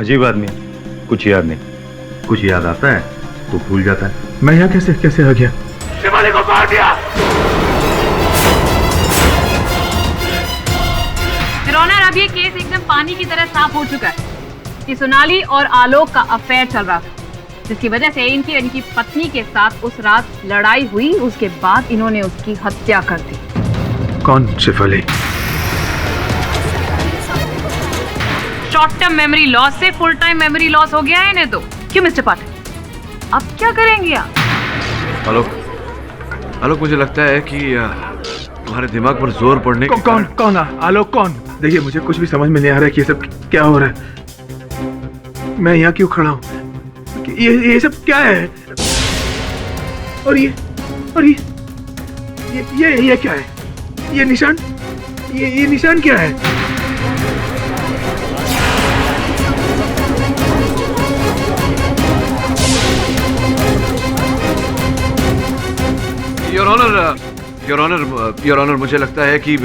अजीब आदमी, कुछ याद नहीं। कुछ याद आता है तो भूल जाता है। मैं यहाँ कैसे आ गया? शिवाली को मार दिया। योर ऑनर, अब ये केस एकदम पानी की तरह साफ हो चुका है कि सोनाली और आलोक का अफेयर चल रहा था, जिसकी वजह से इनकी पत्नी के साथ उस रात लड़ाई हुई। उसके बाद इन्होंने उसकी हत्या कर दी। कौन Shefali? Short term memory loss से फुल टाइम मेमोरी लॉस हो गया है इन्हें तो। क्यों मिस्टर पाठक, अब क्या करेंगे आप? आलोक, मुझे लगता है कि तुम्हारे दिमाग पर जोर पड़ने के कौन आलोक कौन? देखिए, मुझे कुछ भी समझ में नहीं आ रहा है कि ये सब क्या हो रहा है। मैं यहाँ क्यों खड़ा हूँ? ये सब क्या है? और ये क्या है? ये निशान क्या है? योर ऑनर, मुझे लगता है कि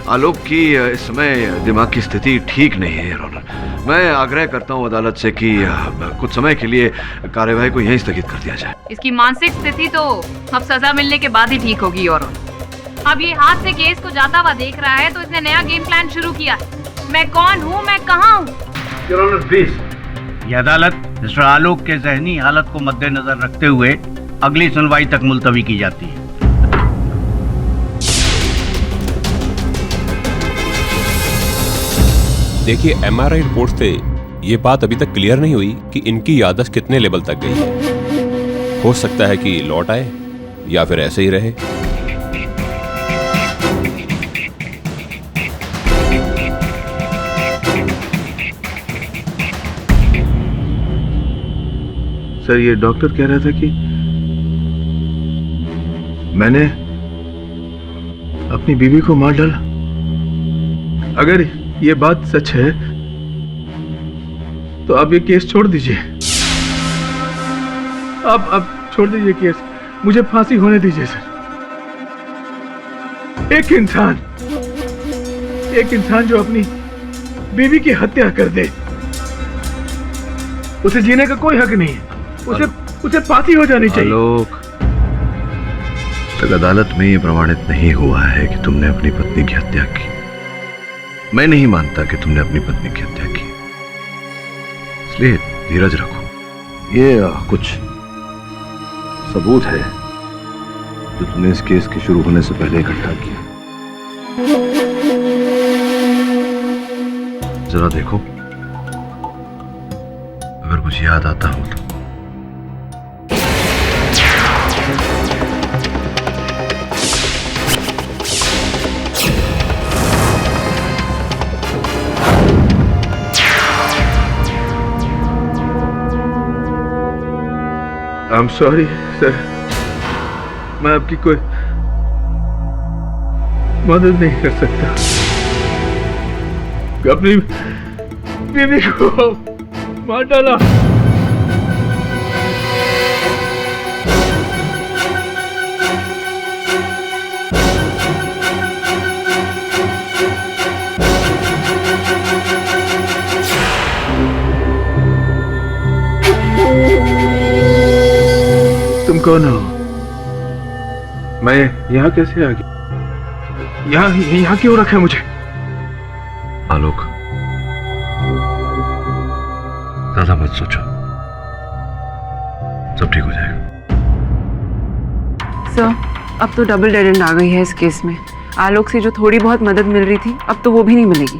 आलोक की इस समय दिमाग की स्थिति ठीक नहीं है। योर ऑनर, मैं आग्रह करता हूं अदालत से कि कुछ समय के लिए कार्यवाही को यहीं स्थगित कर दिया जाए। इसकी मानसिक स्थिति तो अब सजा मिलने के बाद ही ठीक होगी। योर ऑनर, अब ये हाथ से केस को जाता हुआ देख रहा है तो इसने नया गेम प्लान शुरू किया। मैं कौन हूँ, मैं कहाँ हूँ? Your honour please. ये अदालत मिस्टर आलोक के जहनी हालत को मद्देनजर रखते हुए अगली सुनवाई तक मुलतवी की जाती है। देखिए, एमआरआई रिपोर्ट से ये बात अभी तक क्लियर नहीं हुई कि इनकी याददाश्त कितने लेवल तक गई है। हो सकता है कि लौट आए या फिर ऐसे ही रहे। सर, ये डॉक्टर कह रहा था कि मैंने अपनी बीवी को मार डाला। अगर ये बात सच है तो आप ये केस छोड़ दीजिए। अब छोड़ दीजिए केस, मुझे फांसी होने दीजिए सर। एक इंसान जो अपनी बीवी की हत्या कर दे, उसे जीने का कोई हक नहीं है। उसे फांसी हो जानी चाहिए। आलोक, तक अदालत में ये प्रमाणित नहीं हुआ है कि तुमने अपनी पत्नी की हत्या की। मैं नहीं मानता कि तुमने अपनी पत्नी की हत्या की, इसलिए धीरज रखो। ये कुछ सबूत है जो तुमने इस केस के शुरू होने से पहले इकट्ठा किया। जरा देखो, अगर कुछ याद आता हो तो। I'm sorry, sir. मैं आपकी कोई मदद नहीं कर सकता। अपनी बीवी को मार डाला। तुम कौन हो? मैं यहाँ कैसे आ गया? यहाँ क्यों रखा है मुझे? आलोक, ज्यादा मत सोचो, सब ठीक हो जाएगा। सर, अब तो डबल डेड एंड आ गई है इस केस में। आलोक से जो थोड़ी बहुत मदद मिल रही थी, अब तो वो भी नहीं मिलेगी।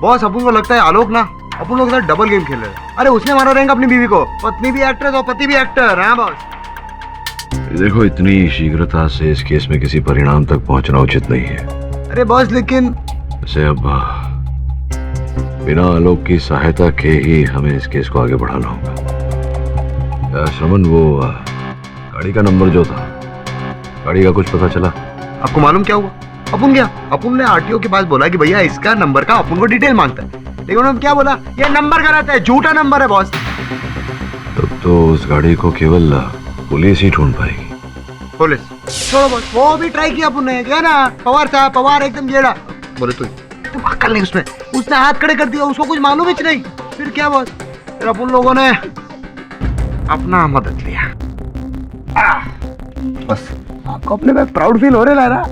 बॉस, अपन को लगता है आलोक ना अपन लोग साथ डबल गेम खेल रहे हैं। अरे उसने मारा रहेगा अपनी बीवी को, पत्नी भी एक्ट्रेस और पति भी एक्टर। हाँ बॉस, देखो, इतनी शीघ्रता से इस केस में किसी परिणाम तक पहुंचना उचित नहीं है। अरे बॉस, लेकिन वैसे अब बिना आलोक की सहायता के ही हमें इस केस को आगे बढ़ाना होगा। श्रवण, वो गाड़ी का नंबर जो था, गाड़ी का कुछ पता चला? आपको मालूम क्या हुआ? अपन ने आरटीओ के पास बोला कि भैया इसका नंबर का अपन को डिटेल मांगता है, लेकिन उन्होंने क्या बोला? ये नंबर गलत है, झूठा नंबर है बॉस। तब तो उस गाड़ी को केवल पुलिस ही ढूंढ पाएगी। पुलिस छोड़ो बॉस, वो भी ट्राई किया अपन ने, क्या ना पवार साहब, पवार एकदम जेड़ा बोले। तुम अक्ल नहीं उसमें, उसने हाथ खड़े कर दिया, उसको कुछ मालूम ही नहीं। फिर क्या बॉस, फिर अपन लोगों ने अपना मदद लिया। बस आपको अपने पे प्राउड फील हो रहा है ना?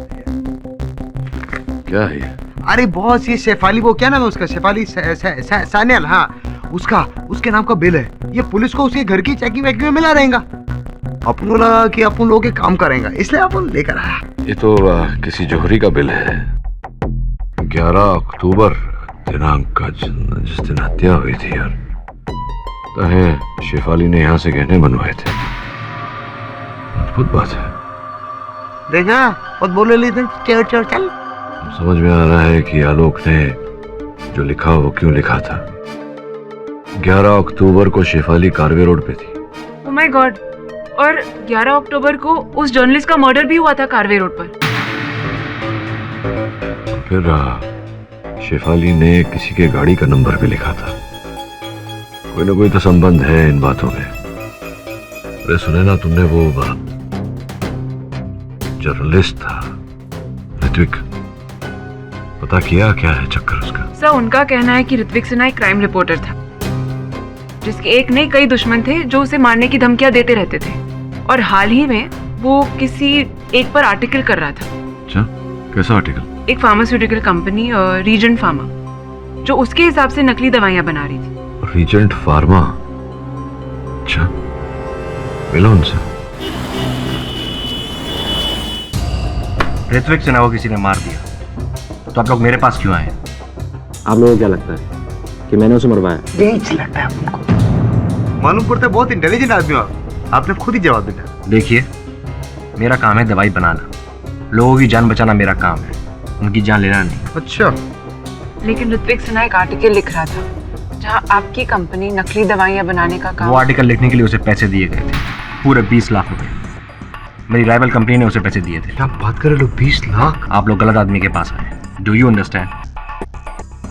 क्या है ये? अरे बॉस, ये शेफाली, वो क्या नाम है उसका, शेफाली सान्याल, हाँ उसके नाम का बिल है। ये पुलिस को उसके घर की चेकिंग वेकिंग में मिला रहेगा। अपन को लगा कि अपन लोग के काम करेंगे, इसलिए अपन लेकर आया। ये तो किसी जौहरी का बिल है। 11 अक्टूबर दिनांक का जिस दिन हत्या हुई थी यार, तो है शेफाली ने यहाँ से गहने बनवाए थे। अद्भुत बात है। देखा, और बोले लेते चल चल। समझ में आ रहा है कि आलोक ने जो लिखा वो क्यों लिखा था। 11 अक्टूबर को शेफाली कारवे रोड पे थी। ओह माय गॉड, और 11 अक्टूबर को उस जर्नलिस्ट का मर्डर भी हुआ था कारवे रोड पर। फिर शेफाली ने किसी के गाड़ी का नंबर भी लिखा था। कोई ना कोई तो संबंध है इन बातों में। अरे सुने ना तुमने, वो जर्नलिस्ट था ऋत्विक, पता किया क्या है चक्कर उसका? सर, उनका कहना है कि ऋत्विक सिन्हा एक क्राइम रिपोर्टर था, जिसके एक नहीं कई दुश्मन थे जो उसे मारने की धमकियां देते रहते थे। और हाल ही में वो किसी एक पर आर्टिकल कर रहा था। अच्छा, कैसा आर्टिकल? एक फार्मास्यूटिकल कंपनी रीजेंट फार्मा, जो उसके हिसाब से नकली दवाइयां बना रही थी। Regent Pharma? अच्छा, मिला उनसे? ऋत्विक सिन्हा को किसी ने मार दिया, तो आप लोग मेरे पास क्यों आए? आप लोगों को क्या लगता है कि मैंने उसे मरवाया? यही लगता है आपको। मालूम पड़ता है बहुत इंटेलिजेंट आदमी हो आप। आपने खुद ही जवाब दिया। देखिए, मेरा काम है दवाई बनाना, लोगों की जान बचाना मेरा काम है, उनकी जान लेना नहीं। अच्छा, लेकिन ऋत्विक सिन्हा एक आर्टिकल लिख रहा था जहां आपकी कंपनी नकली दवाइयां बनाने का काम। वो आर्टिकल लिखने के लिए उसे पैसे दिए गए थे, पूरे 20 लाख रुपए। मेरी राइवल कंपनी ने उसे पैसे दिए थे। क्या बात कर रहे हो? 20 लाख? आप लोग गलत आदमी के पास आए। Do you understand?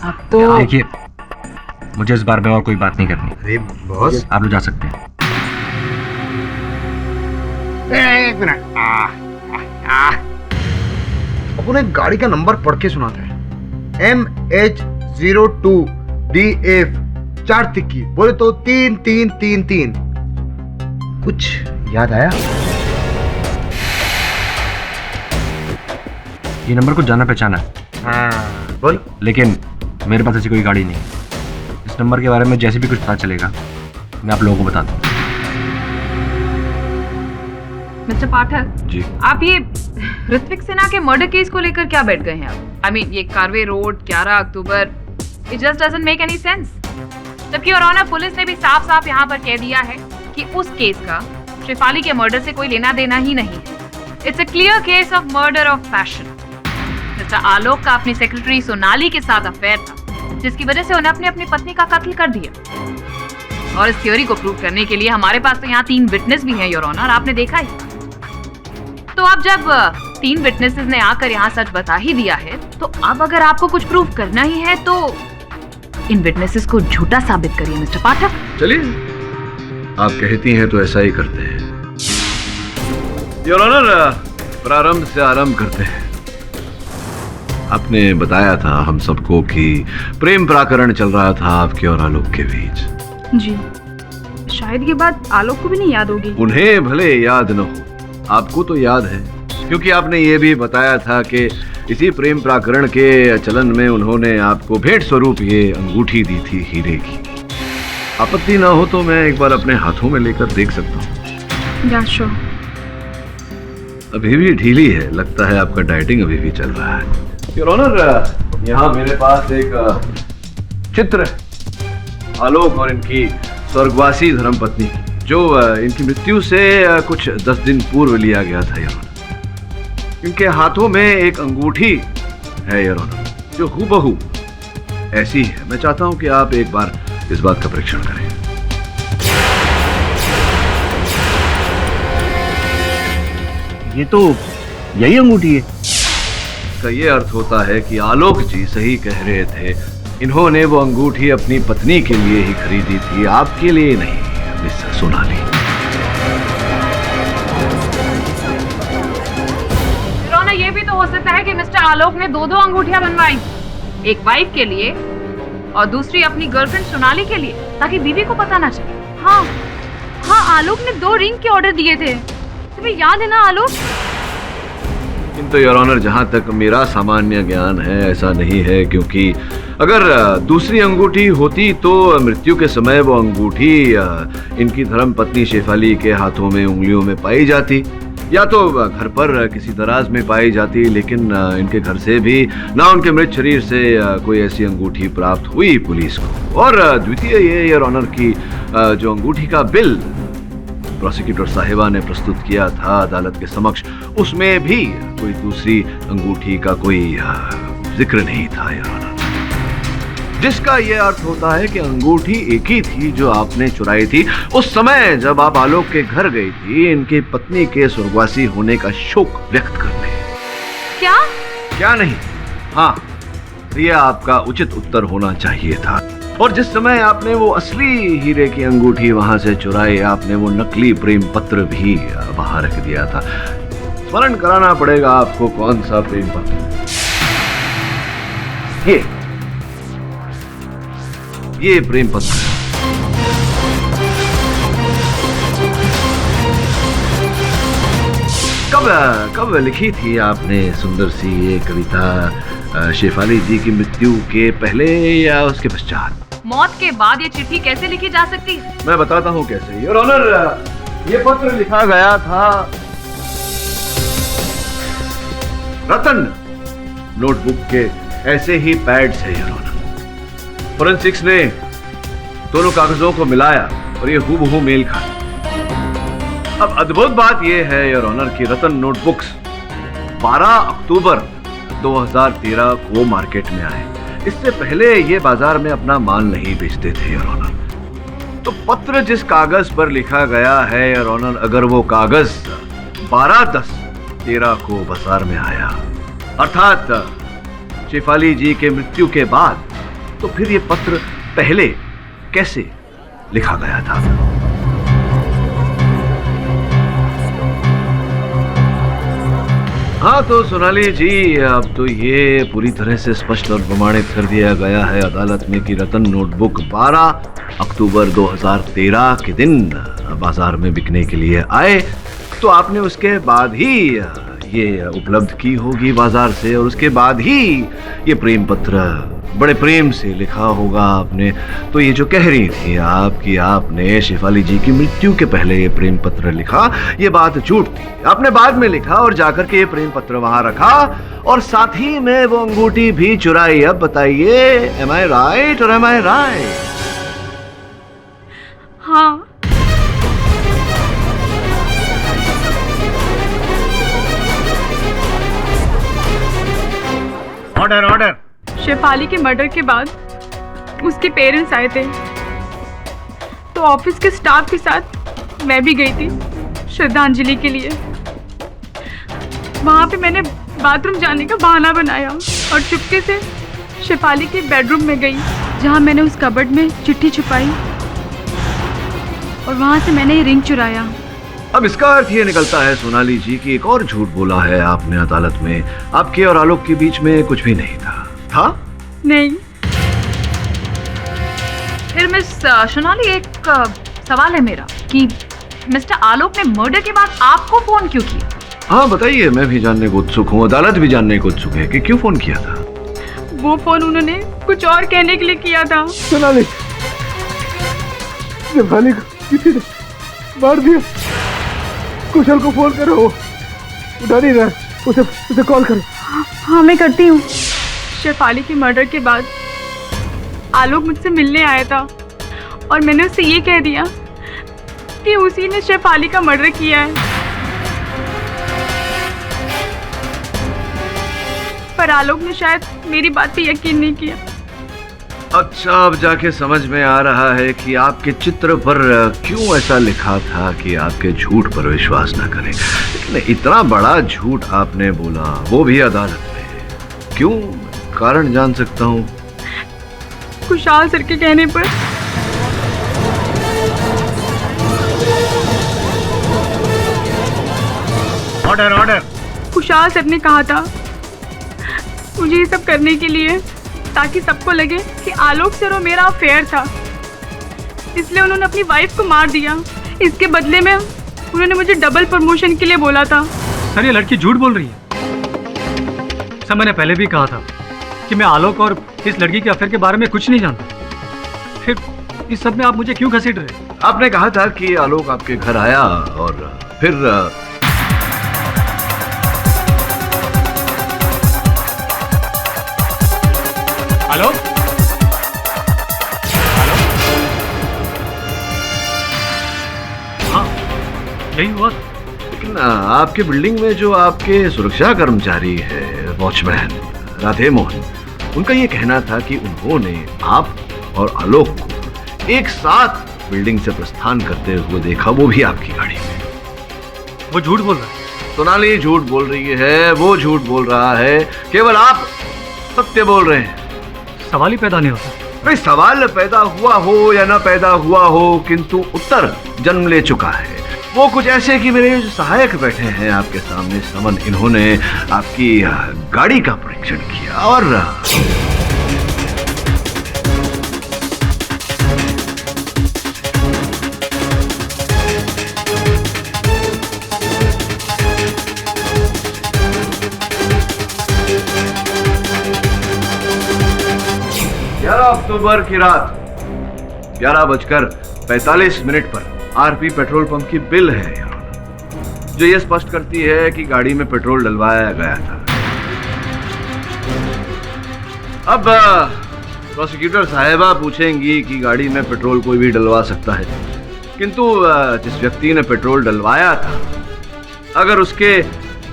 अब तो देखिए, मुझे इस बारे में और कोई बात नहीं करनी। अरे बॉस, आप लोग जा सकते हैं। एक मिनट। अपन एक गाड़ी का नंबर पढ़ के सुनाते हैं। MH02DF 4 तिक्की, बोले तो 3333। कुछ याद आया? ये नंबर कुछ जाना पहचाना है। हाँ, बोल। लेकिन मेरे पास ऐसी कोई गाड़ी नहीं है। इस नंबर के बारे में जैसे भी कुछ पता चलेगा मैं आप लोगों को बता दूंगा। मिस्टर पाठक जी। आप ये ऋत्विक सिन्हा के मर्डर केस को लेकर क्या बैठ गए हैं आप? आई मीन ये Karve road 11 October, it just doesn't make any sense. जबकि और ऑनर पुलिस ने भी साफ साफ यहाँ पर कह दिया है कि उस केस का शेफाली के मर्डर से कोई लेना देना ही नहीं है। It's a clear case of murder of passion. Mister Alok का अपनी सेक्रेटरी सोनाली के साथ अफेयर था, जिसकी वजह से उन्हें अपनी अपनी का कत्ल कर दिया। और इस थ्योरी को प्रूव करने के लिए हमारे पास तो यहाँ 3 विटनेस भी हैं योर ऑनर, आपने देखा ही। तो अब जब 3 विटनेसेस ने आकर यहाँ सच बता ही दिया है, तो अब अगर आपको कुछ प्रूव करना ही है तो इन विटनेसेस को झूठा साबित करिए मिस्टर पाठक। चलिए, आप कहती हैं तो ऐसा ही करते हैं। योर ऑनर, प्रारंभ से आरंभ करते हैं। आपने बताया था हम सबको कि प्रेम प्रकरण चल रहा था आपके और आलोक के बीच। जी, शायद ये बात आलोक को भी नहीं याद होगी। उन्हें भले याद न हो, आपको तो याद है, क्योंकि आपने ये भी बताया था कि इसी प्रेम प्रकरण के चलन में उन्होंने आपको भेंट स्वरूप ये अंगूठी दी थी हीरे की। आपत्ति ना हो तो मैं एक बार अपने हाथों में लेकर देख सकता हूँ? या श्योर। अभी भी ढीली है, लगता है आपका डाइटिंग अभी भी चल रहा है। योर ऑनर, यहाँ मेरे पास एक चित्र है आलोक और इनकी स्वर्गवासी धर्मपत्नी, जो इनकी मृत्यु से कुछ 10 दिन पूर्व लिया गया था योर ऑनर। इनके हाथों में एक अंगूठी है योर ऑनर, जो हूबहू ऐसी है। मैं चाहता हूं कि आप एक बार इस बात का परीक्षण करें। ये तो यही अंगूठी है। इसका ये अर्थ होता है कि आलोक जी सही कह रहे थे। इन्होंने वो अंगूठी अपनी पत्नी के लिए ही खरीदी थी, आपके लिए नहीं, मिस्टर सोनाली। ये भी तो हो सकता है कि मिस्टर आलोक ने 2 अंगूठियां बनवाई, एक वाइफ के लिए और दूसरी अपनी गर्लफ्रेंड सोनाली के लिए। ताकि बीवी को पता ना चले। हाँ हाँ, आलोक ने 2 रिंग के ऑर्डर दिए थे, तुम्हें याद है ना आलोक? किंतु योर ऑनर, जहां तक मेरा सामान्य ज्ञान है ऐसा नहीं है, क्योंकि अगर दूसरी अंगूठी होती तो मृत्यु के समय वो अंगूठी इनकी धर्मपत्नी शेफाली के हाथों में, उंगलियों में पाई जाती, या तो घर पर किसी दराज में पाई जाती, लेकिन इनके घर से भी ना उनके मृत शरीर से कोई ऐसी अंगूठी प्राप्त हुई पुलिस को। और द्वितीय ये योर ऑनर की जो अंगूठी का बिल प्रोसिक्यूटर साहिबा ने प्रस्तुत किया था अदालत के समक्ष, उसमें भी कोई दूसरी अंगूठी का कोई जिक्र नहीं था योर ऑनर, जिसका यह अर्थ होता है कि अंगूठी एक ही थी जो आपने चुराई थी उस समय जब आप आलोक के घर गई थी इनकी पत्नी के स्वर्गवासी होने का शोक व्यक्त करने। क्या नहीं, हाँ, यह आपका उचित उत्तर होना चाहिए था। और जिस समय आपने वो असली हीरे की अंगूठी वहां से चुराई, आपने वो नकली प्रेम पत्र भी वहां रख दिया था। स्मरण कराना पड़ेगा आपको कौन सा प्रेम पत्र। ये प्रेम पत्र कब लिखी थी आपने सुंदर सी ये कविता शेफाली जी की मृत्यु के पहले या उसके पश्चात? मौत के बाद ये चिट्ठी कैसे लिखी जा सकती है? मैं बताता हूँ कैसे योर ऑनर। ये पत्र लिखा गया था रतन नोटबुक के ऐसे ही पैड से योर ऑनर। फोरेंसिक्स ने दोनों कागजों को मिलाया और ये हूबहू मेल खाया। अब अद्भुत बात यह है योर ऑनर कि रतन नोटबुक्स 12 अक्टूबर 2013 को मार्केट में आए। इससे पहले ये बाजार में अपना माल नहीं बेचते थे योर ऑनर। तो पत्र जिस कागज पर लिखा गया है योर ऑनर, अगर वो कागज 12/10/13 को बाजार में आया, अर्थात शेफाली जी के मृत्यु के बाद, तो फिर ये पत्र पहले कैसे लिखा गया था? हाँ तो सोनाली जी, अब तो ये पूरी तरह से स्पष्ट और प्रमाणित कर दिया गया है अदालत में कि रतन नोटबुक 12 अक्टूबर 2013 के दिन बाजार में बिकने के लिए आए, तो आपने उसके बाद ही ये उपलब्ध की होगी बाजार से, और उसके बाद ही ये प्रेम पत्र बड़े प्रेम से लिखा होगा आपने। तो ये जो कह रही थी आप कि आपने शेफाली जी की मृत्यु के पहले ये प्रेम पत्र लिखा, ये बात झूठ थी। आपने बाद में लिखा और जाकर के ये प्रेम पत्र वहां रखा और साथ ही में वो अंगूठी भी चुराई। अब बताइए, एम आई राइट और एम आई राइट? हाँ। Order order. शेफाली के मर्डर के बाद उसके पेरेंट्स आए थे, तो ऑफिस के स्टाफ के साथ मैं भी गई थी श्रद्धांजलि के लिए। वहां पे मैंने बाथरूम जाने का बहाना बनाया और चुपके से शेफाली के बेडरूम में गई, जहां मैंने उस कबर्ड में चिट्ठी छुपाई और वहां से मैंने ये रिंग चुराया। अब इसका अर्थ ये निकलता है सोनाली जी कि एक और झूठ बोला है आपने अदालत में। आपके और आलोक के बीच में कुछ भी नहीं था। नहीं। फिर मिस सोनाली, एक सवाल है मेरा कि मिस्टर आलोक ने मर्डर के बाद आपको फोन क्यों किया? हाँ बताइए, मैं भी जानने को उत्सुक हूँ, अदालत भी जानने को उत्सुक है कि क्यों फोन किया था। वो फोन उन्होंने कुछ और कहने के लिए किया था। सोनाली, शेफाली को किसी ने मार दिया। कुशल को फोन करो, उठा नहीं रहा, उसे कॉल करो। हाँ मैं करती हूँ। शेफाली के मर्डर के बाद आलोक मुझसे मिलने आया था और मैंने उससे ये कह दिया कि उसी ने शेफाली का मर्डर किया है, पर आलोक ने शायद मेरी बात पे यकीन नहीं किया। अच्छा, अब जाके समझ में आ रहा है कि आपके चित्र पर क्यों ऐसा लिखा था कि आपके झूठ पर विश्वास न करें। लेकिन इतना बड़ा झूठ आपने बोला, वो भी अदालत में, क्यों? कारण जान सकता हूँ? खुशहाल सर के कहने पर। Order order. खुशहाल सर ने कहा था मुझे ये सब करने के लिए ताकि सबको लगे कि आलोक सर और मेरा अफेयर था, इसलिए उन्होंने अपनी वाइफ को मार दिया। इसके बदले में उन्होंने मुझे डबल प्रमोशन के लिए बोला था। सर ये लड़की झूठ बोल रही है। सर मैंने पहले भी कहा था कि मैं आलोक और इस लड़की के अफेयर के बारे में कुछ नहीं जानता। फिर इस सब में आप मुझे क्यों घसीट रहे? आपने कहा था कि आलोक आपके घर आया और फिर आलोक? हाँ यही हुआ। लेकिन आपके बिल्डिंग में जो आपके सुरक्षा कर्मचारी है, वॉचमैन राधे मोहन, उनका ये कहना था कि उन्होंने आप और आलोक को एक साथ बिल्डिंग से प्रस्थान करते हुए देखा, वो भी आपकी गाड़ी में। वो झूठ बोल रहा है। सोनाली झूठ बोल रही है, वो झूठ बोल रहा है, केवल आप सत्य बोल रहे हैं। सवाल ही पैदा नहीं होता। भाई सवाल पैदा हुआ हो या ना पैदा हुआ हो, किंतु उत्तर जन्म ले चुका है। वो कुछ ऐसे कि मेरे जो सहायक बैठे हैं आपके सामने समन, इन्होंने आपकी गाड़ी का परीक्षण किया और अक्टूबर की रात 11:45 पर आरपी पेट्रोल पंप की बिल है जो ये स्पष्ट करती है कि गाड़ी में पेट्रोल डलवाया गया था। अब प्रोसिक्यूटर साहिबा पूछेंगी कि गाड़ी में पेट्रोल कोई भी डलवा सकता है, किंतु जिस व्यक्ति ने पेट्रोल डलवाया था, अगर उसके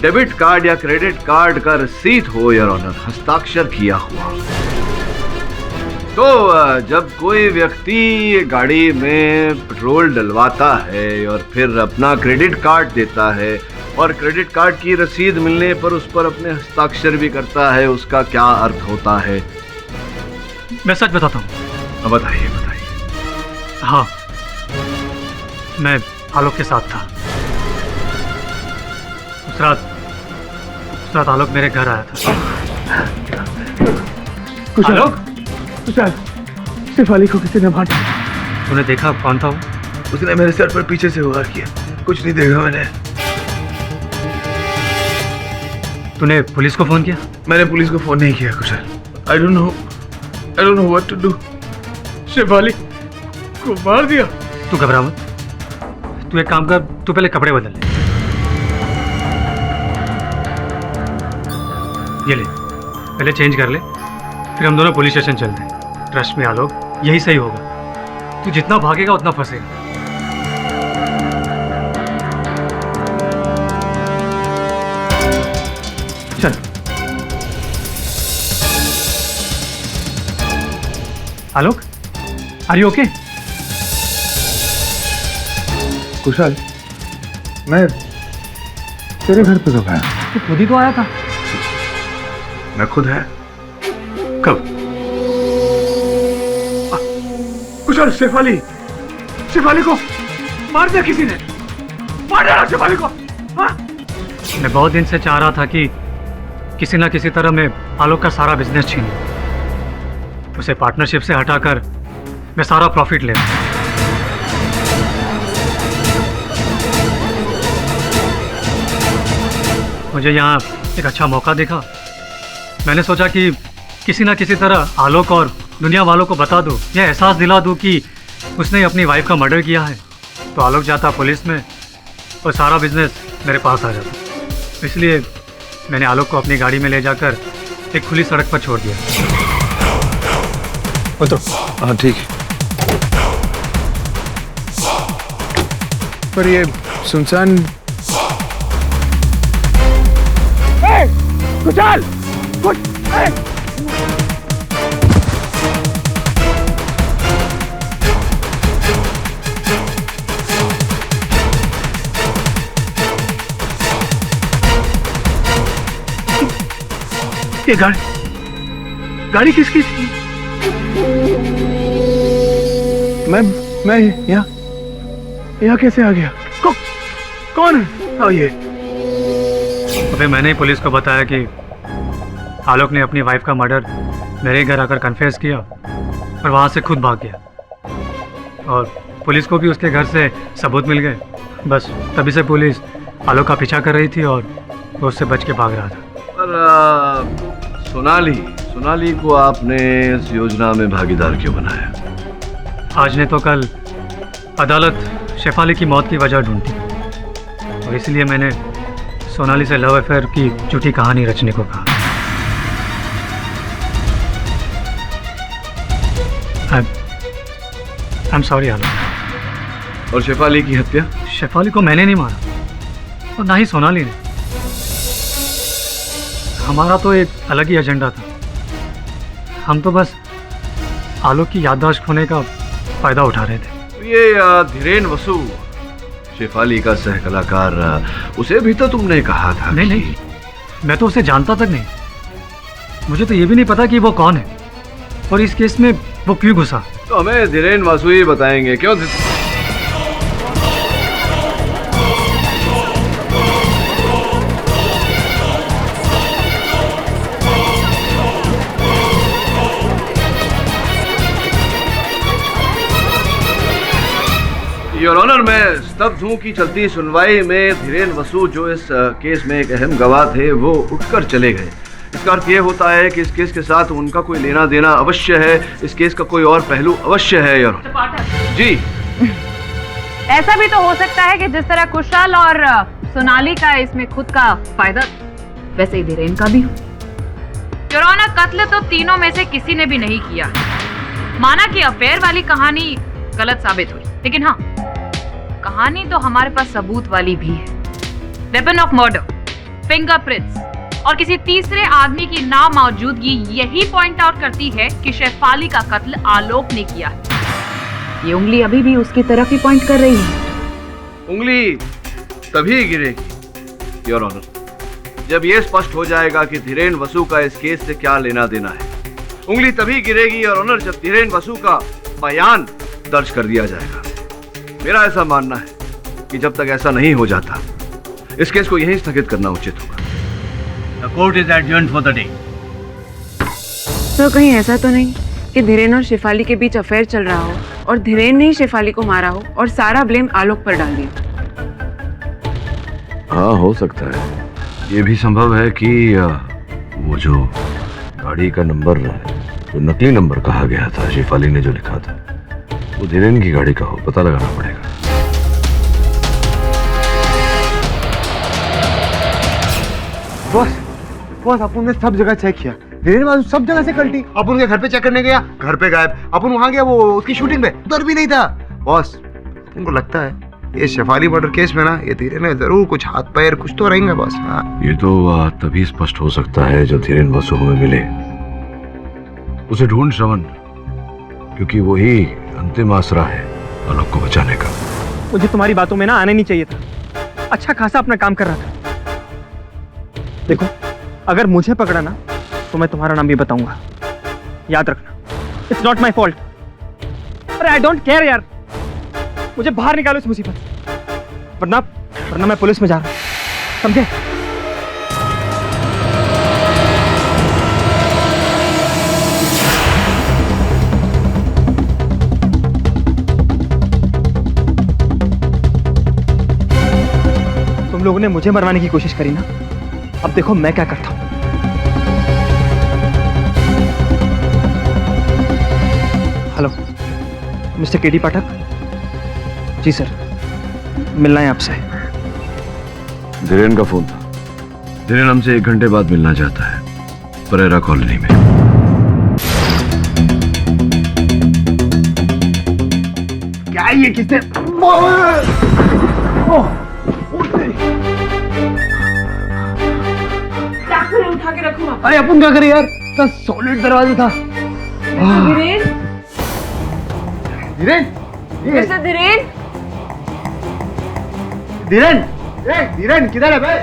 डेबिट कार्ड या क्रेडिट कार्ड का रसीद हो या हस्ताक्षर किया हुआ, तो जब कोई व्यक्ति गाड़ी में पेट्रोल डलवाता है और फिर अपना क्रेडिट कार्ड देता है और क्रेडिट कार्ड की रसीद मिलने पर उस पर अपने हस्ताक्षर भी करता है, उसका क्या अर्थ होता है? मैं सच बताता हूँ। बताइए बताइए। हाँ, मैं आलोक के साथ था। उस रात आलोक मेरे घर आया था। आलोक? शेफाली को किसी ने मारा। तूने देखा कौन था वो? उसने मेरे सर पर पीछे से वार किया। कुछ नहीं देखा मैंने। तूने पुलिस को फोन किया? मैंने पुलिस को फोन नहीं किया Kushal. I don't know what to do. Shefali को मार दिया। तू घबरा मत। तू एक काम कर, तू पहले कपड़े बदल ले। ये ले, पहले चेंज कर ले, फिर हम दोनों पुलिस स्टेशन चलते हैं। ट्रस्ट में आलोक, यही सही होगा। तू जितना भागेगा उतना फंसेगा। चल। आलोक, आर यू ओके? कुशल, मैं तेरे घर पे कब आया? तू खुद ही तो आया था। मैं खुद है? कब? कुशल, शेफाली को मार दिया किसी ने। मार दिया शेफाली को। हाँ? मैं बहुत दिन से चाह रहा था कि किसी ना किसी तरह मैं आलोक का सारा बिजनेस छीन लूं। उसे पार्टनरशिप से हटाकर मैं सारा प्रॉफिट ले लूं। मुझे यहाँ एक अच्छा मौका दिखा। मैंने सोचा कि किसी ना किसी तरह आलोक और दुनिया वालों को बता दूं, यह एहसास दिला दूं कि उसने अपनी वाइफ का मर्डर किया है, तो आलोक जाता पुलिस में और सारा बिजनेस मेरे पास आ जाता। इसलिए मैंने आलोक को अपनी गाड़ी में ले जाकर एक खुली सड़क पर छोड़ दिया। उतरो। हाँ ठीक है। पर ये सुनसान। कुशल! ये गाड़ी किसकी थी? मैं यहाँ कैसे आ गया? कौन है? हाँ ये। अबे मैंने ही पुलिस को बताया कि आलोक ने अपनी वाइफ का मर्डर मेरे घर आकर कन्फेस किया और वहाँ से खुद भाग गया। और पुलिस को भी उसके घर से सबूत मिल गए। बस तभी से पुलिस आलोक का पीछा कर रही थी और वो उससे बच के भाग रहा था। पर सोनाली को आपने इस योजना में भागीदार क्यों बनाया? आज ने तो कल अदालत शेफाली की मौत की वजह ढूंढती और इसलिए मैंने सोनाली से लव अफेयर की झूठी कहानी रचने को कहा। आई एम सॉरी आलोक। और शेफाली की हत्या? शेफाली को मैंने नहीं मारा और ना ही सोनाली ने। हमारा तो एक अलग ही एजेंडा था। हम तो बस आलोक की याददाश्त खोने का फायदा उठा रहे थे। ये धीरेन वसु, शेफाली का सह कलाकार, उसे भी तो तुमने कहा था। नहीं, मैं तो उसे जानता तक नहीं। मुझे तो ये भी नहीं पता कि वो कौन है और इस केस में वो क्यों घुसा। तो हमें धीरेन वसु ही बताएंगे। क्यों? योर ऑनर, मैं स्तब्ध हूं कि चलती सुनवाई में धीरेन वसु, जो इस केस में एक अहम गवाह थे, वो उठकर चले गए। इसका अर्थ ये होता है कि इस केस के साथ उनका कोई लेना देना अवश्य है। इस केस का कोई और पहलू अवश्य है। योर जी, ऐसा भी तो हो सकता है कि जिस तरह कुशल और सोनाली का इसमें खुद का फायदा, वैसे ही धीरेन का भी हो। योर ऑनर, कत्ल तो तीनों में से किसी ने भी नहीं किया। माना कि अफेयर वाली कहानी गलत साबित हुई, लेकिन हाँ, कहानी तो हमारे पास सबूत वाली भी है। वेपन ऑफ मर्डर, फिंगरप्रिंट्स और किसी तीसरे आदमी की नामौजूदगी यही पॉइंट आउट करती है कि शेफाली का कत्ल आलोक ने किया है। ये उंगली अभी भी उसकी तरफ ही पॉइंट कर रही है। उंगली तभी गिरेगी योर ऑनर, जब यह स्पष्ट हो जाएगा कि धीरेन वसु का इस केस से क्या लेना देना है। उंगली तभी गिरेगी योर ऑनर, जब धीरेन वसु का बयान दर्ज कर दिया जाएगा। मेरा ऐसा मानना है कि जब तक ऐसा नहीं हो जाता, इस केस को यहीं स्थगित करना उचित होगा। The court is adjourned for the day. तो कहीं ऐसा तो नहीं कि धीरेन और शेफाली के बीच अफेयर चल रहा हो और धीरेन ने ही शेफाली को मारा हो और सारा ब्लेम आलोक पर डाल दिया? हाँ, हो सकता है। ये भी संभव है कि वो जो गाड़ी का नंबर, जो नकली नंबर कहा गया था, शेफाली ने जो लिखा था, वो धीरेन की गाड़ी का हो। पता लगाना पड़ेगा। बॉस, अपन ने सब जगह चेक किया। धीरेन वसु सब जगह से कल्टी। अपन उनके घर पे चेक करने गया, घर पे गायब। अपन वहां गया, वो उसकी शूटिंग पे, उधर भी नहीं था। बॉस, उनको लगता है ये शेफाली मर्डर केस में ना, ये धीरेन ने जरूर कुछ हाथ पैर कुछ तो रहेंगे बॉस। हाँ, ये तो तभी स्पष्ट हो सकता है जब धीरेन वसु हमें मिले। उसे ढूंढ श्रवण, क्योंकि वही अंतिम आसरा है आलोक को बचाने का। मुझे तुम्हारी बातों में ना आने नहीं चाहिए था। अच्छा खासा अपना काम कर रहा था। देखो, अगर मुझे पकड़ा ना तो मैं तुम्हारा नाम भी बताऊंगा, याद रखना। It's not my fault. अरे आई डोंट केयर यार, मुझे बाहर निकालो इस मुसीबत से, वरना मैं पुलिस में जा रहा हूं, समझे? तुम लोगों ने मुझे मरवाने की कोशिश करी ना, अब देखो मैं क्या करता हूं। हेलो, मिस्टर केडी पाठक। जी सर, मिलना है आपसे। धीरेन का फोन था। धीरेन हमसे 1 घंटे बाद मिलना चाहता है, परेरा कॉलोनी में। क्या ये किसने? उठा के रखूं। अरे अपन क्या करें यार, इतना सॉलिड दरवाजा था। धीरेन, धीरेन, मिस्टर धीरेन, धीरेन, धीरेन किधर है भाई?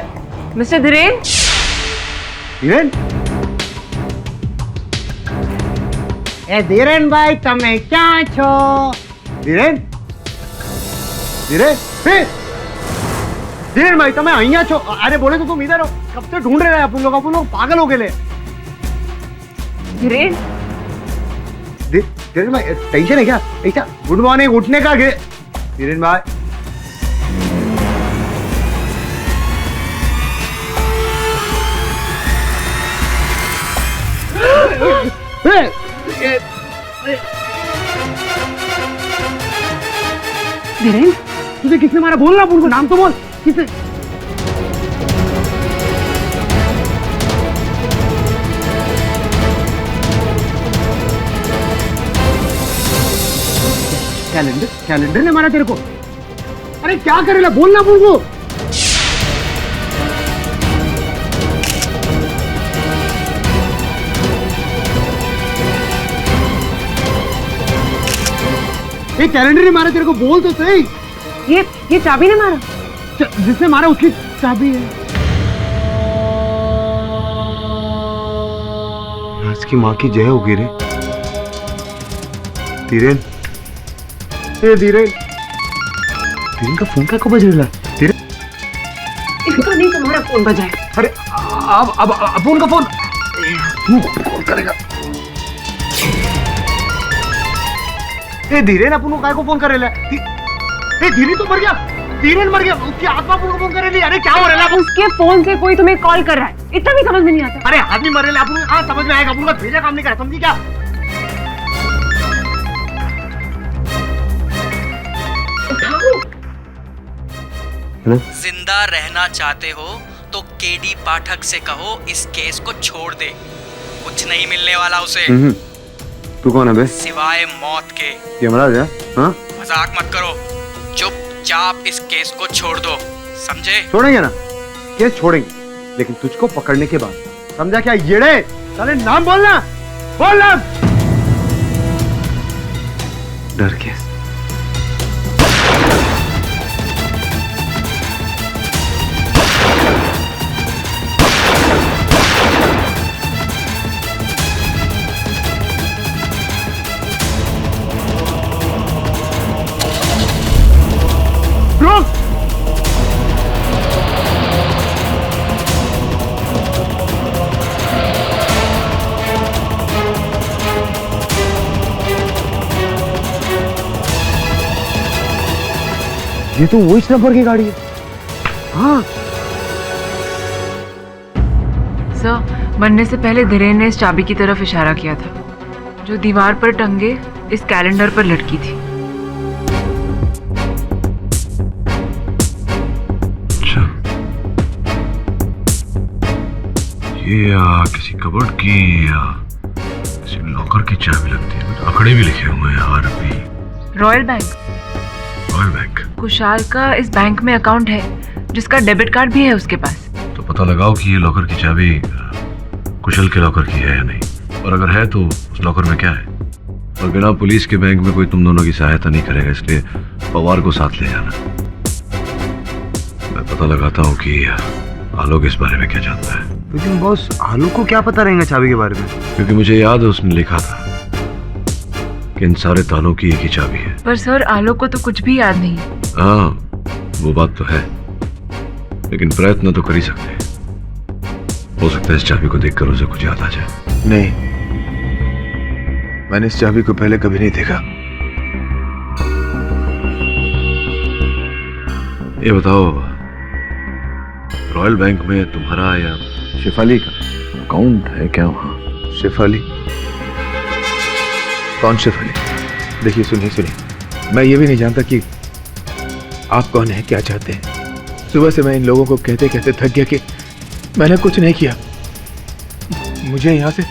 मिस्टर धीरेन, धीरेन, ए धीरेन भाई તમે ક્યાં છો? ધીરેન, ધીરેન, धीरेन भाई તમે અહીંયા છો? अरे बोले तो तुम इधर हो, कब से ढूंढ रहे हैं अपन लोग पागल हो गए। धीरेन, धीरेन भाई टेंशन है क्या? ऐसा गुड मॉर्निंग उठने का धीरेन भाई। धीरेन तुझे किसने मारा? बोल ना, उनको नाम तो बोल। किसने? कैलेंडर ने मारा तेरे को? अरे क्या करेला? बोल ना उनको। ये कैलेंडर ने मारा तेरे को? बोल तो सही। ये चाबी ने मारा? जिसने मारा उसकी चाबी है। राज की माँ की जय होगी रे। धीरेन, धीरेन का फोन क्या बज रहा है? धीरेन इसका नहीं, तुम्हारा फोन बजा है। अरे अब फोन का फोन कौन करेगा? धीरेन अपन को काय को फोन करेला? धीरेन तो मर गया। धीरेन मर गया, उसकी आत्मा अपन को फोन करेली। अरे क्या हो रहा है? उसके फोन से कोई तुम्हें कॉल कर रहा है, इतना भी समझ में नहीं आता। अरे आदमी मर रहा है, अपन हाँ समझ में आएगा। अपन का भेजा काम नहीं करा, समझी क्या? जिंदा रहना चाहते हो तो केडी पाठक से कहो इस केस को छोड़ दे। कुछ नहीं मिलने वाला उसे। तू कौन है बे? सिवाय मौत के। यमराज है? हाँ? मजाक मत करो, चुपचाप इस केस को छोड़ दो, समझे? छोड़ेंगे ना, केस छोड़ेंगे, लेकिन तुझको पकड़ने के बाद। समझा क्या? येड़े साले, नाम बोलना, बोलना। डर के ये तो वो इस नंबर की गाड़ी है। हाँ सर, मरने से पहले धीरेन ने इस चाबी की तरफ इशारा किया था, जो दीवार पर टंगे इस कैलेंडर पर लटकी थी। अच्छा, ये किसी कबर्ड की या किसी लॉकर की चाबी लगती है। आंकड़े भी लिखे हुए हैं RP. Royal Bank. Royal Bank. Kushal का इस बैंक में अकाउंट है, जिसका डेबिट कार्ड भी है उसके पास। तो पता लगाओ कि ये लॉकर की चाबी कुशल के लॉकर की है या नहीं, और अगर है तो उस लॉकर में क्या है। और बिना पुलिस के बैंक में कोई तुम दोनों की सहायता नहीं करेगा, इसलिए पवार को साथ ले जाना। मैं पता लगाता हूँ कि आलोक इस बारे में क्या जानता है। लेकिन बॉस, आलोक को क्या पता रहेगा चाबी के बारे में? क्योंकि मुझे याद है उसने लिखा था कि इन सारे तालों की एक ही चाबी है। पर सर, आलोक को तो कुछ भी याद नहीं। हाँ, वो बात तो है, लेकिन प्रयत्न तो कर ही सकते हैं। हो सकता है इस चाबी को देखकर उसे कुछ याद आ जाए। नहीं, मैंने इस चाबी को पहले कभी नहीं देखा। ये बताओ, रॉयल बैंक में तुम्हारा या शेफाली का अकाउंट है क्या वहां? शेफाली? कौन शेफाली? देखिए, सुनिए, मैं ये भी नहीं जानता कि आप कौन हैं, क्या चाहते हैं। सुबह से मैं इन लोगों को कहते कहते थक गया कि मैंने कुछ नहीं किया, मुझे यहाँ से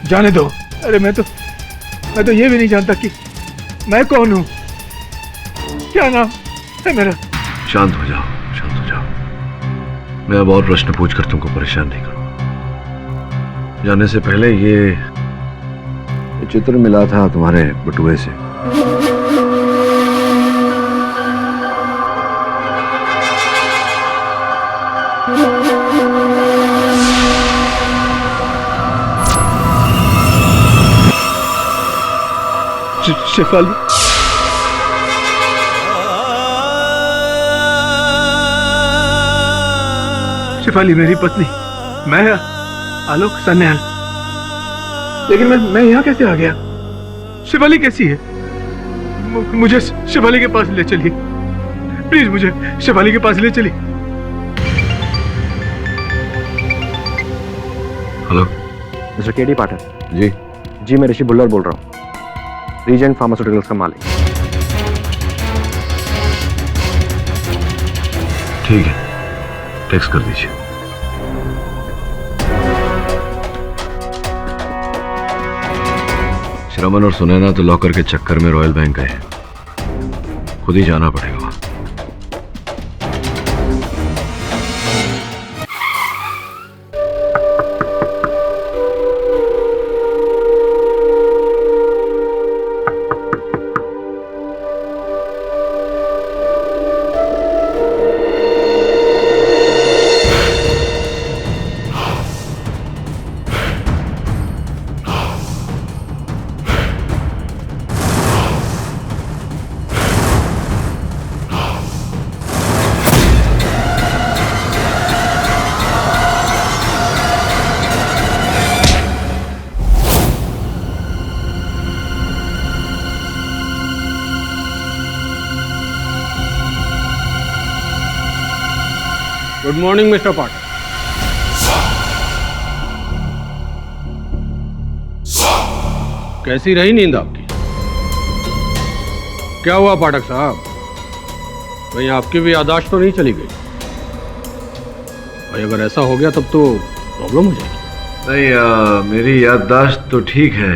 जाने दो। अरे मैं तो ये भी नहीं जानता कि मैं कौन हूँ, क्या नाम है मेरा। शांत हो जाओ, शांत हो जाओ। मैं अब और प्रश्न पूछकर तुमको परेशान नहीं करूँगा। जाने से पहले ये चित्र मिला था तुम्हारे बटुए से। शेफाली, शेफाली मेरी पत्नी, मैं आलोक सन्याल। लेकिन मैं यहाँ कैसे आ गया? शिवाली कैसी है? मुझे शिवाली के पास ले चलिए, प्लीज मुझे शिवाली के पास ले चलिए। हेलो मिस्टर केडी पाठक। जी मैं ऋषि बुल्लर बोल रहा हूँ, रीजेंट फार्मास्यूटिकल्स का मालिक। ठीक है, टेक्स्ट कर दीजिए। श्रमन और सुनैना तो लॉकर के चक्कर में रॉयल बैंक गए, खुद ही जाना पड़ेगा वहां। गुड मॉर्निंग मिस्टर पाठक। कैसी रही नींद आपकी? क्या हुआ पाठक साहब, कहीं आपकी भी याददाश्त तो नहीं चली गई? भाई अगर ऐसा हो गया तब तो प्रॉब्लम हो जाएगी। नहीं, मेरी याददाश्त तो ठीक है,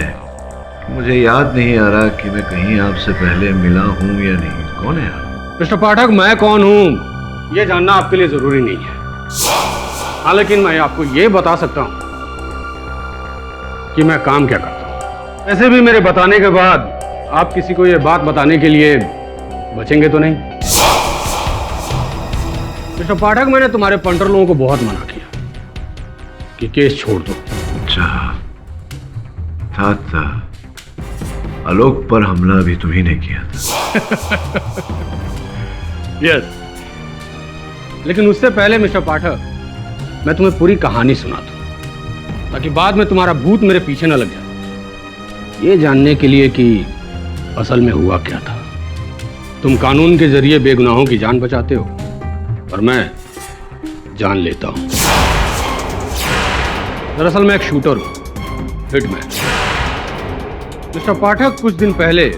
मुझे याद नहीं आ रहा कि मैं कहीं आपसे पहले मिला हूं या नहीं। कौन है आप? मिस्टर पाठक, मैं कौन हूं ये जानना आपके लिए जरूरी नहीं है। हाँ, लेकिन मैं आपको ये बता सकता हूं कि मैं काम क्या करता हूं। ऐसे भी मेरे बताने के बाद आप किसी को ये बात बताने के लिए बचेंगे तो नहीं? मिस्टर पाठक, मैंने तुम्हारे पंटर लोगों को बहुत मना किया कि केस छोड़ दो। अच्छा, था आलोक पर हमला भी तुम्ही ने किया था। यस, लेकिन उससे पहले मिस्टर पाठक, मैं तुम्हें पूरी कहानी सुना दूं ताकि बाद में तुम्हारा भूत मेरे पीछे न लग जाए। ये जानने के लिए कि असल में हुआ क्या था। तुम कानून के जरिए बेगुनाहों की जान बचाते हो और मैं जान लेता हूं। दरअसल मैं एक शूटर हूं, हिटमैन। मिस्टर पाठक, कुछ दिन पहले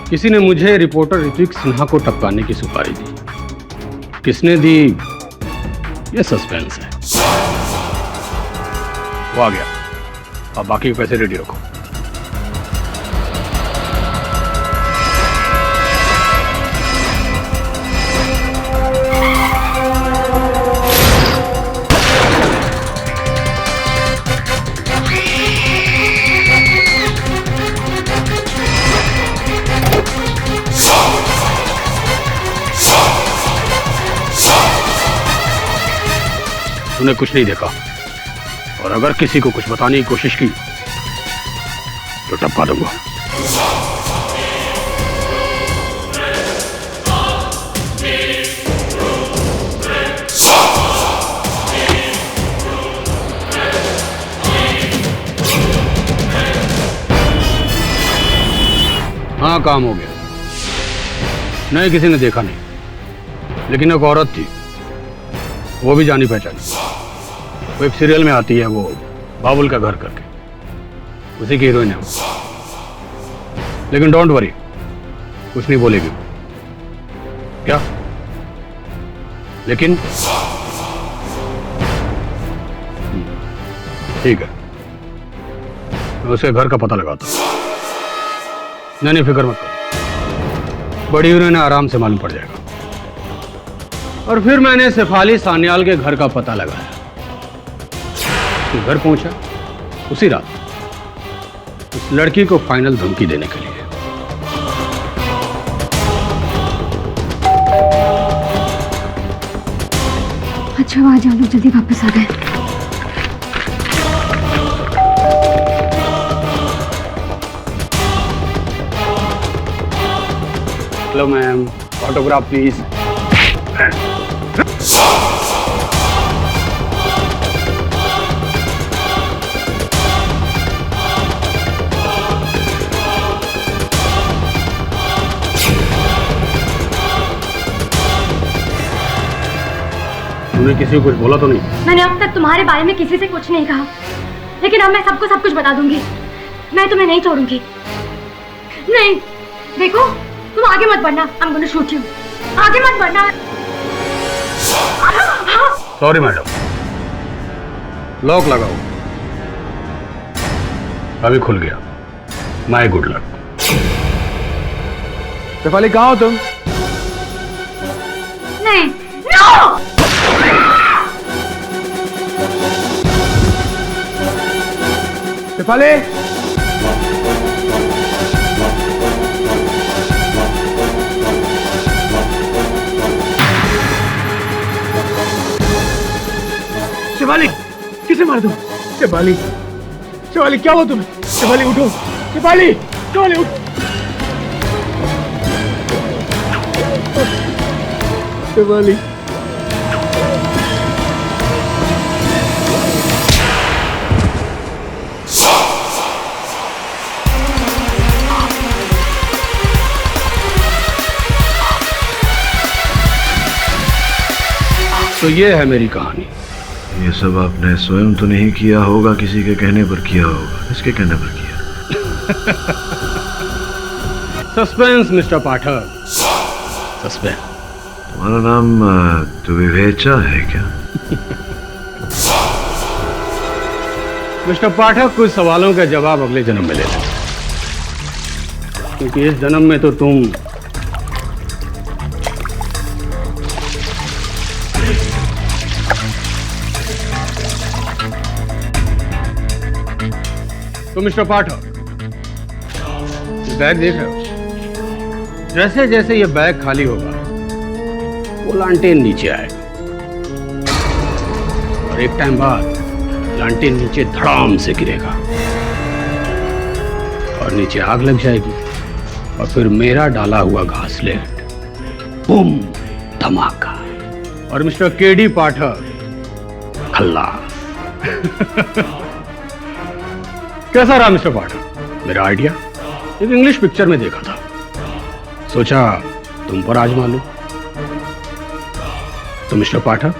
किसी ने मुझे रिपोर्टर ऋत्विक सिन्हा को टपकाने की सुपारी दी। किसने दी ये सस्पेंस है। वो आ गया, अब बाकी के पैसे रेडी रखो। तूने कुछ नहीं देखा, और अगर किसी को कुछ बताने की कोशिश की तो टपका दूंगा। हाँ, काम हो गया। नहीं, किसी ने देखा नहीं, लेकिन एक औरत थी, वो भी जानी पहचानी। वो एक सीरियल में आती है, वो बाबुल का घर करके, उसी की हीरोइन है वो। लेकिन डोंट वरी, कुछ नहीं बोलेगी क्या? लेकिन ठीक है, मैं उसके घर का पता लगाता हूं। नहीं, फिक्र मत करो, बड़ी हीरोइन आराम से मालूम पड़ जाएगा। और फिर मैंने शेफाली सान्याल के घर का पता लगाया। घर पहुंचा उसी रात उस लड़की को फाइनल धमकी देने के लिए। अच्छा, आज हम लोग जल्दी वापस आ गए। Hello ma'am, autograph please. तुमने किसी को कुछ बोला तो नहीं? मैंने अब तक तुम्हारे बारे में किसी से कुछ नहीं कहा, लेकिन अब मैं सबको सब कुछ बता दूंगी। मैं तुम्हें नहीं छोड़ूंगी। नहीं, देखो तुम आगे मत बढ़ना। I'm gonna shoot you। आगे मत बढ़ना। सॉरी मैडम, लॉक लगाओ। अभी खुल गया। My good luck. शेफाली कहाँ हो तुम? नहीं, नो! शेफाली, शेफाली, किसे मार दूं? शेफाली, शेफाली क्या हुआ तुम्हें? शेफाली उठो, शेफाली, शेफाली उठ। शेफाली, तो ये है मेरी कहानी। ये सब आपने स्वयं तो नहीं किया होगा, किसी के कहने पर किया होगा। किसके कहने पर किया? सस्पेंस मिस्टर पाठक, सस्पेंस। तुम्हारा नाम द्विवेचा है क्या? मिस्टर पाठक, कुछ सवालों का जवाब अगले जन्म में ले लेना, क्योंकि इस जन्म में तो तुम मिस्टर पाठक, ये बैग देख रहे हो? जैसे जैसे ये बैग खाली होगा वो लांटेन नीचे आएगा, और एक टाइम बाद लांटेन नीचे धड़ाम से गिरेगा और नीचे आग लग जाएगी, और फिर मेरा डाला हुआ घासलेट बूम धमाका, और मिस्टर केडी पाठक अल्लाह। कैसा रहा मिस्टर पाठक मेरा आइडिया? एक इंग्लिश पिक्चर में देखा था, सोचा तुम पर आजमा लूं। तो mister Pathak,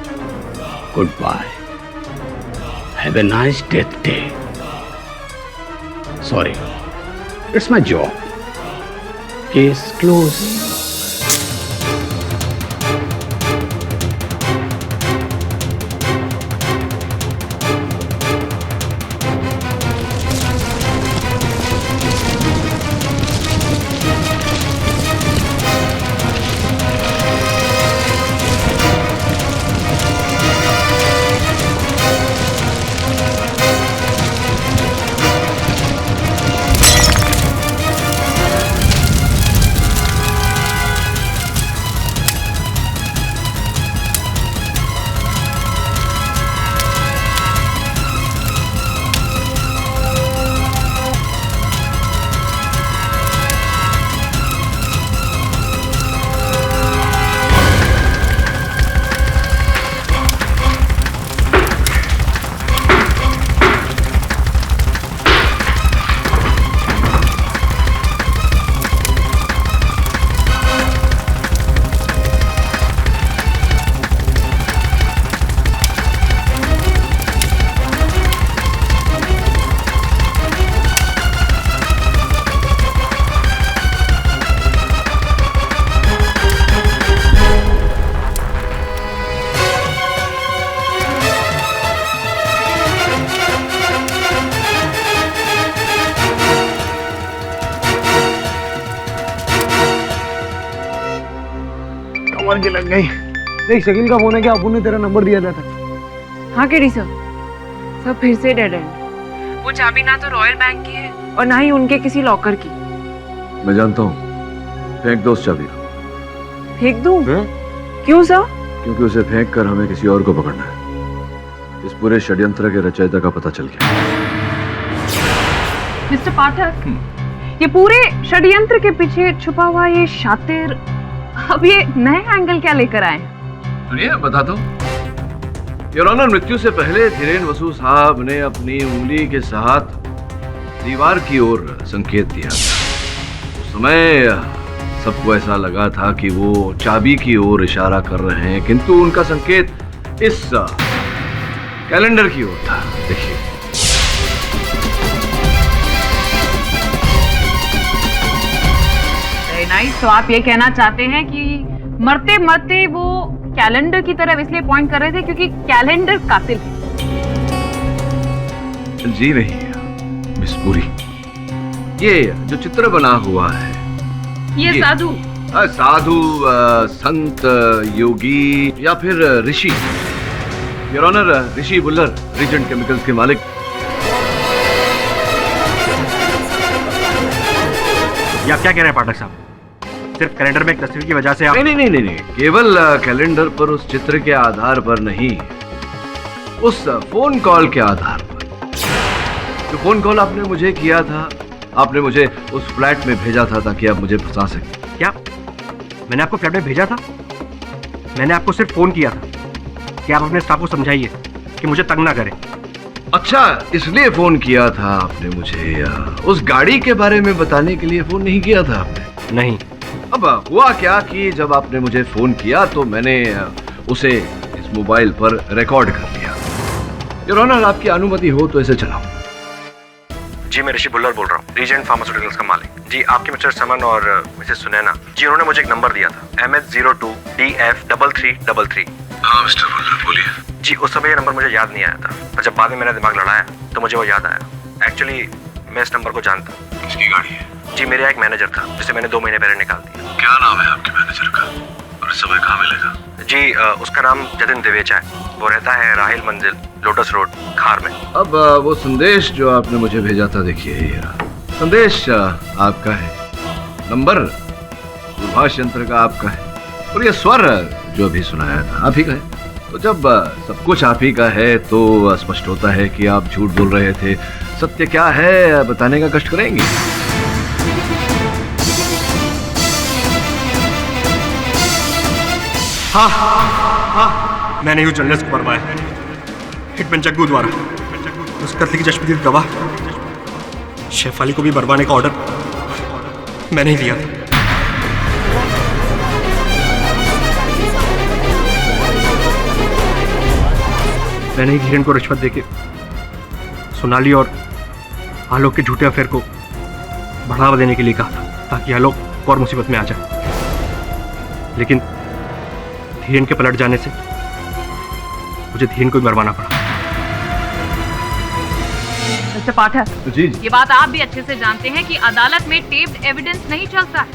good bye, have a nice death day. Sorry, it's my job. Case close. कमर के लग गई। देख शकील का फोन है, क्या अपुन ने तेरा नंबर दिया था? हाँ केडी सर, सब फिर से डेड एंड। वो चाबी ना तो रॉयल बैंक की है और ना ही उनके किसी लॉकर की। मैं जानता हूँ, फेंक दो उस चाबी को। फेंक दूं? क्यों सर? क्योंकि उसे फेंक कर हमें किसी और को पकड़ना है। इस पूरे षड्यंत्र के रचयिता का पता चल गया। मिस्टर पाठक, ये पूरे षड्यंत्र के पीछे छुपा हुआ ये शातिर अब ये नए एंगल क्या लेकर आए? सुनिए, बता दो। योर ऑनर, मृत्यु से पहले धीरेन वसु साहब ने अपनी उंगली के साथ दीवार की ओर संकेत दिया। उस समय सबको ऐसा लगा था कि वो चाबी की ओर इशारा कर रहे हैं, किंतु उनका संकेत इस कैलेंडर की ओर था। देखिए, वेरी नाइस। तो आप ये कहना चाहते हैं कि मरते मरते वो कैलेंडर की तरफ इसलिए पॉइंट कर रहे थे क्योंकि कैलेंडर कातिल है। जी नहीं मिस पुरी, ये जो चित्र बना हुआ है ये साधु साधु, संत, योगी या फिर ऋषि, your honour Rishi Bullar, regent chemicals के मालिक। ये आप क्या कह रहे हैं पाठक साहब? सिर्फ कैलेंडर में एक तस्वीर की वजह से आप... नहीं, केवल कैलेंडर पर उस चित्र के आधार पर नहीं, उस फोन कॉल के आधार पर। जो फोन कॉल आपने मुझे किया था, आपने मुझे उस फ्लैट में भेजा था ताकि आप मुझे फंसा सकें। क्या मैंने आपको फ्लैट में भेजा था? मैंने आपको सिर्फ फोन किया था कि आप अपने स्टाफ को समझाइए कि मुझे तंग ना करें। अच्छा, इसलिए फोन किया था आपने मुझे? उस गाड़ी के बारे में बताने के लिए फोन नहीं किया था आपने? नहीं। अब हुआ क्या कि जब आपने मुझे फोन किया तो मैंने उसे इस मोबाइल पर रिकॉर्ड कर लिया। योर ऑनर, आपकी अनुमति हो तो इसे चलाओ। जी, मैं ऋषि बुल्लर बोल रहा हूँ, रीजेंट फार्मास्यूटिकल्स का मालिक। जी, आपके मिस्टर समन और मिसेस सुनैना जी, उन्होंने मुझे एक नंबर दिया था, MH02DF3333। हाँ मिस्टर बुल्लर, बोलिए। जी, उस समय ये नंबर मुझे याद नहीं आया था, पर जब बाद में मेरा दिमाग लड़ाया तो मुझे वो याद आया। एक्चुअली मैं इस नंबर को जानता हूँ। किसकी गाड़ी है? जी, मेरा एक मैनेजर था जिसे मैंने 2 महीने पहले निकाल दिया। क्या नाम है आपके मैनेजर का और इस समय कहाँ मिलेगा? जी, उसका नाम जतिन दिवेचा है। वो रहता है राहिल मंजिल, लोटस रोड, खार में। अब वो संदेश जो आपने मुझे भेजा था, देखिए ये संदेश आपका है, नंबर दूरभाष यंत्र का आपका है, और ये स्वर जो अभी सुनाया था आप ही का है। तो जब सब कुछ आप ही का है तो स्पष्ट होता है कि आप झूठ बोल रहे थे। सत्य क्या है बताने का कष्ट करेंगे? हाँ, मैंने हूँ जर्नलिस्ट को मरवाया, हिटमैन जग्गू द्वारा। उस कत्ल की चश्मदीद गवाह शेफाली को भी मरवाने का ऑर्डर मैंने ही दिया था। मैंने ही धीरेन को रिश्वत देके सोनाली और आलोक के झूठे अफेयर को बढ़ावा देने के लिए कहा था ताकि आलोक और मुसीबत में आ जाए। लेकिन धीरेन के पलट जाने से मुझे धीरेन को ही मरवाना पड़ा। मिस्टर पाठक जी, ये बात आप भी अच्छे से जानते हैं कि अदालत में टेप्ड एविडेंस नहीं चलता है।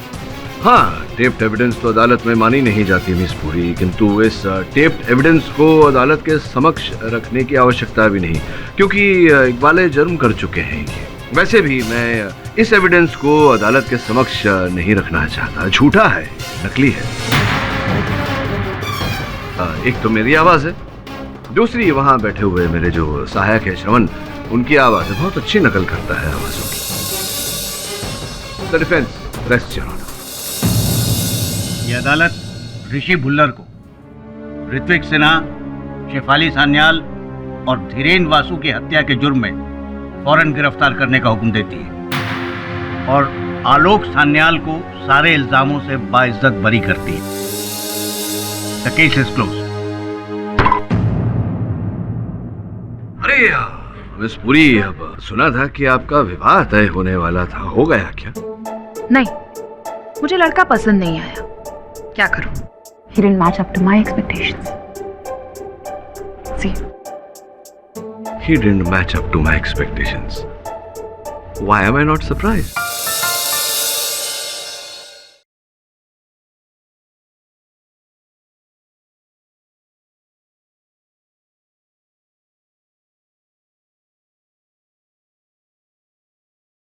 हाँ, टेप्ड एविडेंस तो अदालत में मानी नहीं जाती मिस पुरी, किंतु इस टेप्ड एविडेंस को अदालत के समक्ष रखने की आवश्यकता भी नहीं, क्योंकि इकबाल जुर्म कर चुके हैं ये। वैसे भी मैं इस एविडेंस को अदालत के समक्ष नहीं रखना चाहता। झूठा है, नकली है। एक तो मेरी आवाज है, दूसरी वहां बैठे हुए मेरे जो सहायक है श्रवण, उनकी आवाज है, बहुत अच्छी नकल करता है आवाजों की। The defence rest your honour. ये अदालत ऋषि भुल्लर को ऋत्विक सिन्हा, शेफाली सान्याल और धीरेन वासु की हत्या के जुर्म में फौरन गिरफ्तार करने का हुक्म देती है और आलोक सान्याल को सारे इल्जामों से बाइज्जत बरी करती है। The case is close. अरे मिस पुरी, अब सुना था कि आपका विवाह तय होने वाला था, हो गया क्या? नहीं, मुझे लड़का पसंद नहीं आया। क्या करूं? He didn't match up to my expectations. See? He didn't match up to my expectations. Why am I not surprised?